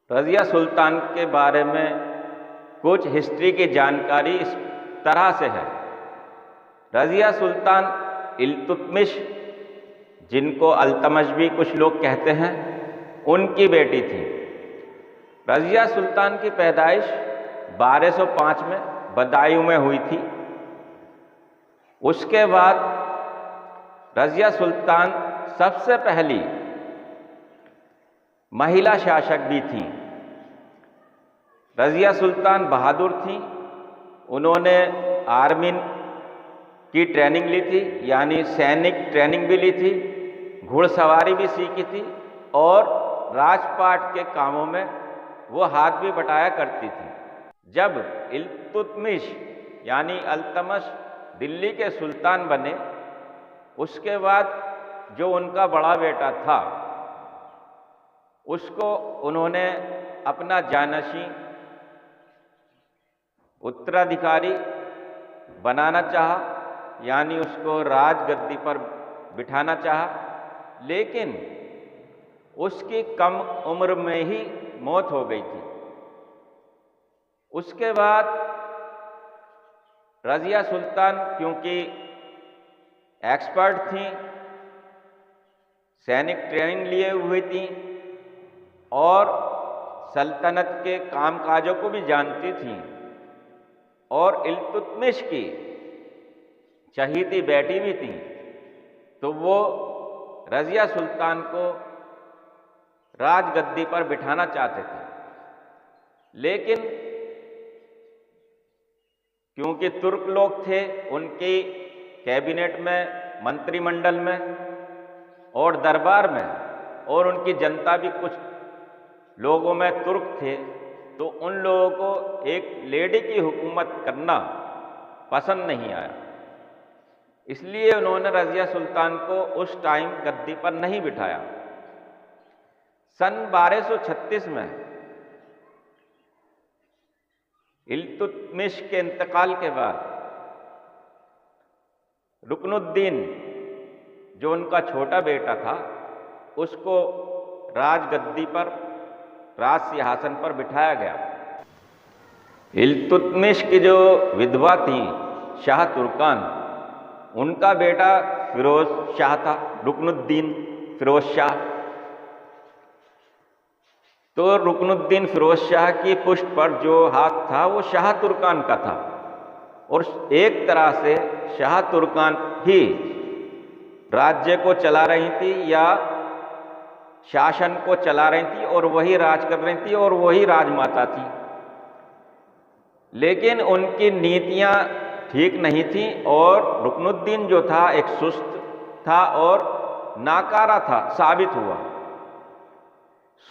रज़िया सुल्तान के बारे में कुछ हिस्ट्री की जानकारी इस तरह से है। रज़िया सुल्तान इल्तुतमिश, जिनको अल्तमश भी कुछ लोग कहते हैं, उनकी बेटी थी। रज़िया सुल्तान की पैदाइश 1205 में बदायूं में हुई थी। उसके बाद रज़िया सुल्तान सबसे पहली महिला शासक भी थीं। रज़िया सुल्तान बहादुर थीं। उन्होंने आर्मी की ट्रेनिंग ली थी, यानी सैनिक ट्रेनिंग भी ली थी, घुड़सवारी भी सीखी थी और राजपाट के कामों में वो हाथ भी बटाया करती थी। जब इल्तुतमिश यानी अल्तमश दिल्ली के सुल्तान बने, उसके बाद जो उनका बड़ा बेटा था उसको उन्होंने अपना जानशीं उत्तराधिकारी बनाना चाहा, यानी उसको राजगद्दी पर बिठाना चाहा, लेकिन उसकी कम उम्र में ही मौत हो गई थी। उसके बाद रज़िया सुल्तान क्योंकि एक्सपर्ट थीं, सैनिक ट्रेनिंग लिए हुई थीं और सल्तनत के कामकाजों को भी जानती थीं, और इल्तुतमिश की चहीती बेटी भी थीं, तो वो रज़िया सुल्तान को राजगद्दी पर बिठाना चाहते थे। लेकिन क्योंकि तुर्क लोग थे, उनकी कैबिनेट में, मंत्रिमंडल में और दरबार में, और उनकी जनता भी कुछ लोगों में तुर्क थे, तो उन लोगों को एक लेडी की हुकूमत करना पसंद नहीं आया। इसलिए उन्होंने रज़िया सुल्तान को उस टाइम गद्दी पर नहीं बिठाया। सन 1236 में इल्तुतमिश के इंतकाल के बाद रुकनुद्दीन, जो उनका छोटा बेटा था, उसको राजगद्दी पर, राज सिंहासन पर बिठाया गया। इल्तुतमिश की जो विधवा थी शाह तुर्कान, उनका बेटा फिरोज शाह था, रुकनुद्दीन फिरोज शाह। तो रुकनुद्दीन फिरोज शाह की पुष्ट पर जो हाथ था वो शाह तुर्कान का था, और एक तरह से शाह तुर्कान ही राज्य को चला रही थी या शासन को चला रही थी, और वही राज कर रही थी, और वही राजमाता थी। लेकिन उनकी नीतियां ठीक नहीं थी, और रुकनुद्दीन जो था एक सुस्त था और नाकारा था, साबित हुआ।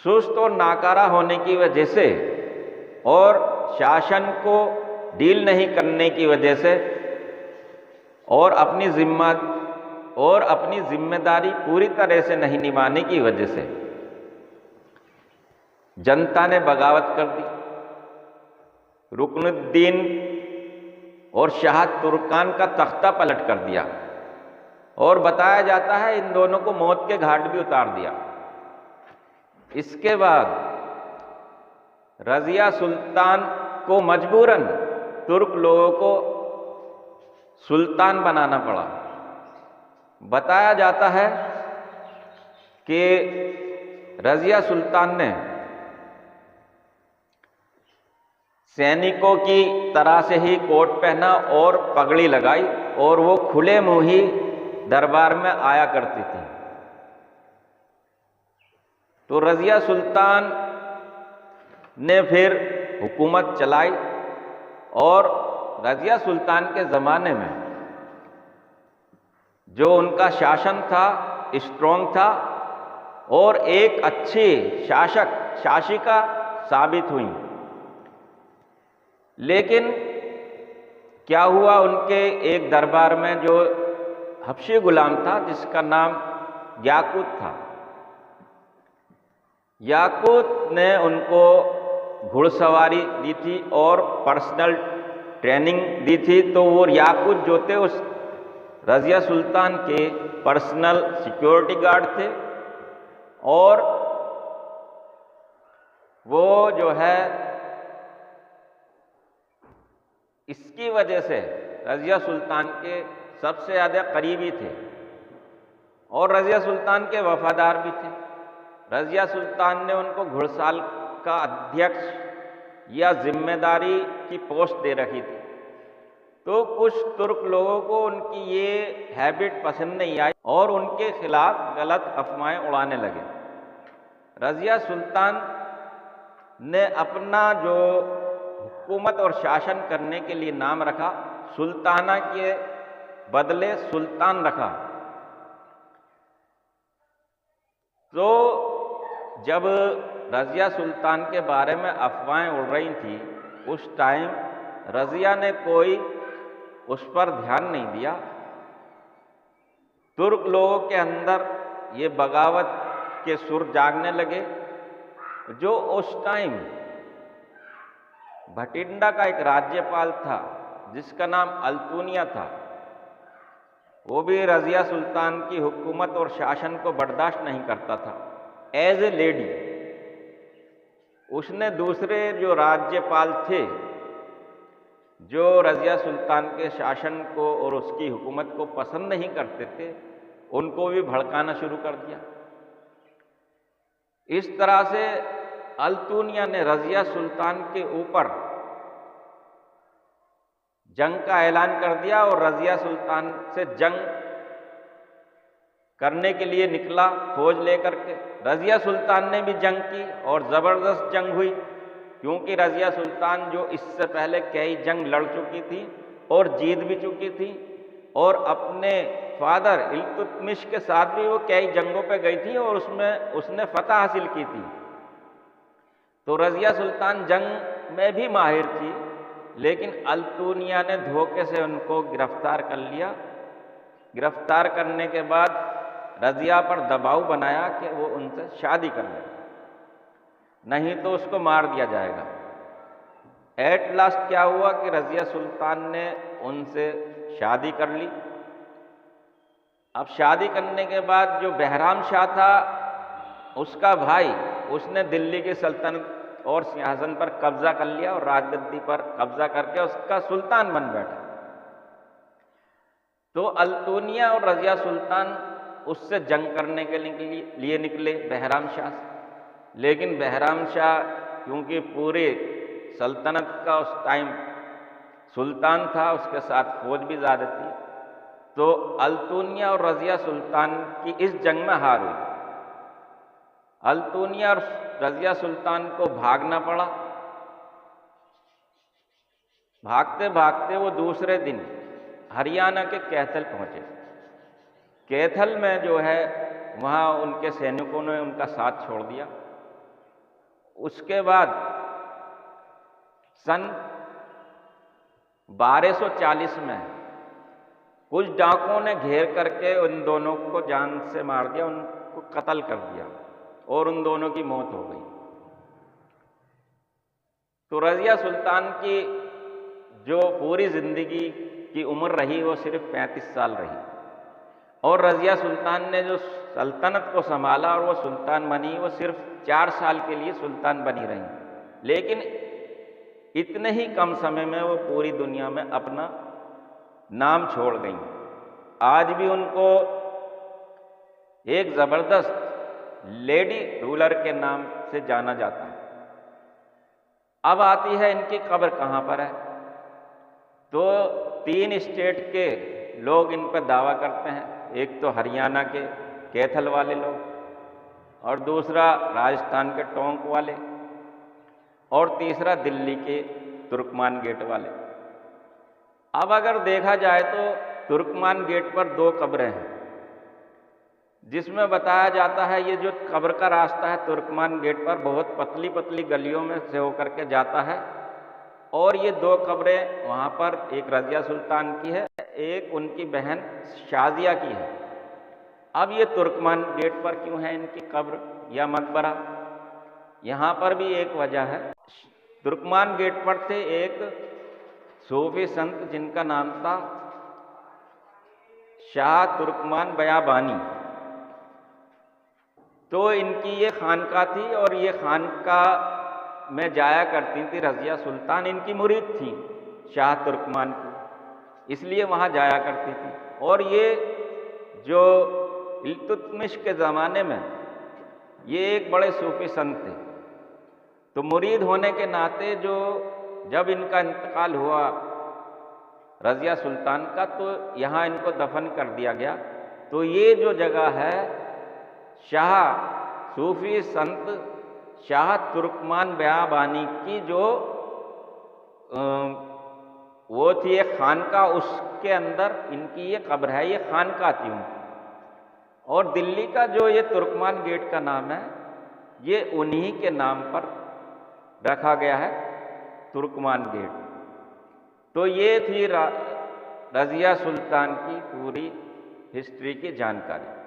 सुस्त और नाकारा होने की वजह से और शासन को डील नहीं करने की वजह से और अपनी जिम्मेदारी पूरी तरह से नहीं निभाने की वजह से जनता ने बगावत कर दी। रुकनुद्दीन और शाह तुर्कान का तख्ता पलट कर दिया, और बताया जाता है इन दोनों को मौत के घाट भी उतार दिया। इसके बाद रज़िया सुल्तान को मजबूरन तुर्क लोगों को सुल्तान बनाना पड़ा। बताया जाता है कि रज़िया सुल्तान ने सैनिकों की तरह से ही कोट पहना और पगड़ी लगाई, और वो खुले मुंह ही दरबार में आया करती थी। तो रज़िया सुल्तान ने फिर हुकूमत चलाई, और रज़िया सुल्तान के ज़माने में जो उनका शासन था स्ट्रॉन्ग था, और एक अच्छी शासिका साबित हुई। लेकिन क्या हुआ, उनके एक दरबार में जो हबशी गुलाम था जिसका नाम याकूत था, याकूत ने उनको घुड़सवारी दी थी और पर्सनल ट्रेनिंग दी थी। तो वो याकूत जो थे उस रज़िया सुल्तान के पर्सनल सिक्योरिटी गार्ड थे, और वो जो है इसकी वजह से रज़िया सुल्तान के सबसे ज़्यादा करीबी थे और रज़िया सुल्तान के वफादार भी थे। रज़िया सुल्तान ने उनको घुड़साल का अध्यक्ष या जिम्मेदारी की पोस्ट दे रखी थी। तो कुछ तुर्क लोगों को उनकी ये हैबिट पसंद नहीं आई और उनके खिलाफ गलत अफवाहें उड़ाने लगे। रज़िया सुल्तान ने अपना जो हुकूमत और शासन करने के लिए नाम रखा, सुल्ताना के बदले सुल्तान रखा। तो जब रज़िया सुल्तान के बारे में अफवाहें उड़ रही थी, उस टाइम रज़िया ने कोई उस पर ध्यान नहीं दिया। तुर्क लोगों के अंदर ये बगावत के सुर जागने लगे। जो उस टाइम भटिंडा का एक राज्यपाल था जिसका नाम अल्तूनिया था, वो भी रज़िया सुल्तान की हुकूमत और शासन को बर्दाश्त नहीं करता था। एज ए लेडी उसने दूसरे जो राज्यपाल थे जो रज़िया सुल्तान के शासन को और उसकी हुकूमत को पसंद नहीं करते थे, उनको भी भड़काना शुरू कर दिया। इस तरह से अल्तूनिया ने रज़िया सुल्तान के ऊपर जंग का ऐलान कर दिया और रज़िया सुल्तान से जंग करने के लिए निकला फौज लेकर के। रज़िया सुल्तान ने भी जंग की और ज़बरदस्त जंग हुई, क्योंकि रज़िया सुल्तान जो इससे पहले कई जंग लड़ चुकी थी और जीत भी चुकी थी और अपने फादर इल्तुतमिश के साथ भी वो कई जंगों पे गई थी और उसमें उसने फतह हासिल की थी। तो रज़िया सुल्तान जंग में भी माहिर थी, लेकिन अल्तूनिया ने धोखे से उनको गिरफ्तार कर लिया। गिरफ्तार करने के बाद रज़िया पर दबाव बनाया कि वो उनसे शादी कर ले, नहीं तो उसको मार दिया जाएगा। एट लास्ट क्या हुआ कि रज़िया सुल्तान ने उनसे शादी कर ली। अब शादी करने के बाद जो बहराम शाह था, उसका भाई, उसने दिल्ली की सल्तनत और सिंहासन पर कब्जा कर लिया और राजगद्दी पर कब्जा करके उसका सुल्तान बन बैठा। तो अल्तूनिया और रज़िया सुल्तान उससे जंग करने के लिए निकले बहराम शाह से। लेकिन बहराम शाह क्योंकि पूरे सल्तनत का उस टाइम सुल्तान था, उसके साथ फौज भी ज़्यादा थी, तो अल्तूनिया और रज़िया सुल्तान की इस जंग में हार हुई। अल्तूनिया और रज़िया सुल्तान को भागना पड़ा। भागते भागते वो दूसरे दिन हरियाणा के कैथल पहुंचे। कैथल में जो है वहाँ उनके सैनिकों ने उनका साथ छोड़ दिया। उसके बाद सन 1240 में कुछ डाकुओं ने घेर करके उन दोनों को जान से मार दिया, उनको कत्ल कर दिया और उन दोनों की मौत हो गई। तो रज़िया सुल्तान की जो पूरी जिंदगी की उम्र रही वो सिर्फ 35 साल रही और रज़िया सुल्तान ने जो सल्तनत को संभाला और वो सुल्तान बनी, वो सिर्फ 4 साल के लिए सुल्तान बनी रही। लेकिन इतने ही कम समय में वो पूरी दुनिया में अपना नाम छोड़ गई। आज भी उनको एक ज़बरदस्त लेडी रूलर के नाम से जाना जाता है। अब आती है इनकी कब्र कहाँ पर है। तो 3 स्टेट के लोग इन पर दावा करते हैं। एक तो हरियाणा के कैथल वाले लोग और दूसरा राजस्थान के टोंक वाले और तीसरा दिल्ली के तुर्कमान गेट वाले। अब अगर देखा जाए तो तुर्कमान गेट पर 2 कब्रें हैं, जिसमें बताया जाता है ये जो कब्र का रास्ता है तुर्कमान गेट पर बहुत पतली पतली गलियों में से होकर के जाता है और ये 2 कब्रें वहाँ पर एक रज़िया सुल्तान की है, एक उनकी बहन शाजिया की है। अब ये तुर्कमान गेट पर क्यों है इनकी कब्र या मकबरा? यहाँ पर भी एक वजह है। तुर्कमान गेट पर थे एक सूफी संत जिनका नाम था शाह तुर्कमान बयाबानी। तो इनकी ये खानका थी और ये खानका में जाया करती थी रज़िया सुल्तान, इनकी मुरीद थी शाह तुर्कमान की, इसलिए वहाँ जाया करती थी। और ये जो इल्तुतमिश के ज़माने में ये एक बड़े सूफी संत थे, तो मुरीद होने के नाते जो जब इनका इंतकाल हुआ रज़िया सुल्तान का, तो यहाँ इनको दफन कर दिया गया। तो ये जो जगह है शाह सूफी संत शाह तुर्कमान बयाबानी की जो वो थी एक खानका, उसके अंदर इनकी ये कब्र है, ये खानका थी उनकी। और दिल्ली का जो ये तुर्कमान गेट का नाम है, ये उन्हीं के नाम पर रखा गया है, तुर्कमान गेट। तो ये थी रज़िया सुल्तान की पूरी हिस्ट्री की जानकारी।